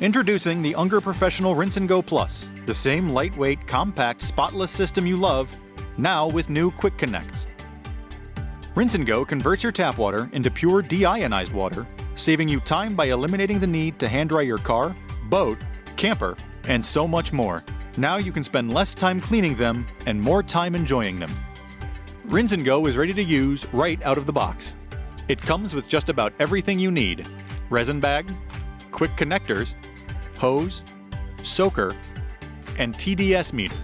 Introducing the Unger Professional Rinse and Go Plus, the same lightweight, compact, spotless system you love, now with new Quick Connects. Rinse and Go converts your tap water into pure deionized water, saving you time by eliminating the need to hand dry your car, boat, camper, and so much more. Now you can spend less time cleaning them and more time enjoying them. Rinse and Go is ready to use right out of the box. It comes with just about everything you need: resin bag, quick connectors, hose, soaker, and TDS meter.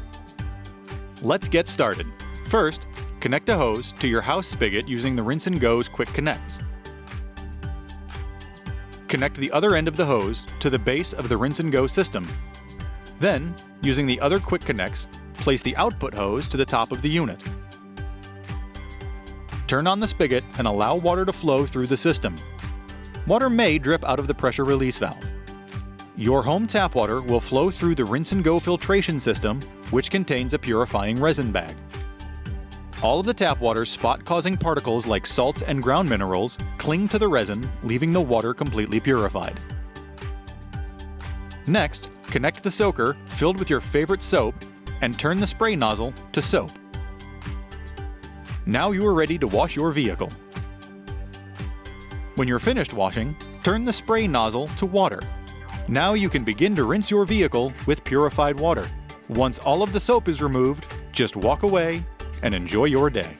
Let's get started. First, connect a hose to your house spigot using the Rinse and Go's Quick Connects. Connect the other end of the hose to the base of the Rinse and Go system. Then, using the other Quick Connects, place the output hose to the top of the unit. Turn on the spigot and allow water to flow through the system. Water may drip out of the pressure release valve. Your home tap water will flow through the Rinse and Go filtration system, which contains a purifying resin bag. All of the tap water's spot-causing particles like salts and ground minerals cling to the resin, leaving the water completely purified. Next, connect the soaker filled with your favorite soap and turn the spray nozzle to soap. Now you are ready to wash your vehicle. When you're finished washing, turn the spray nozzle to water. Now you can begin to rinse your vehicle with purified water. Once all of the soap is removed, just walk away and enjoy your day.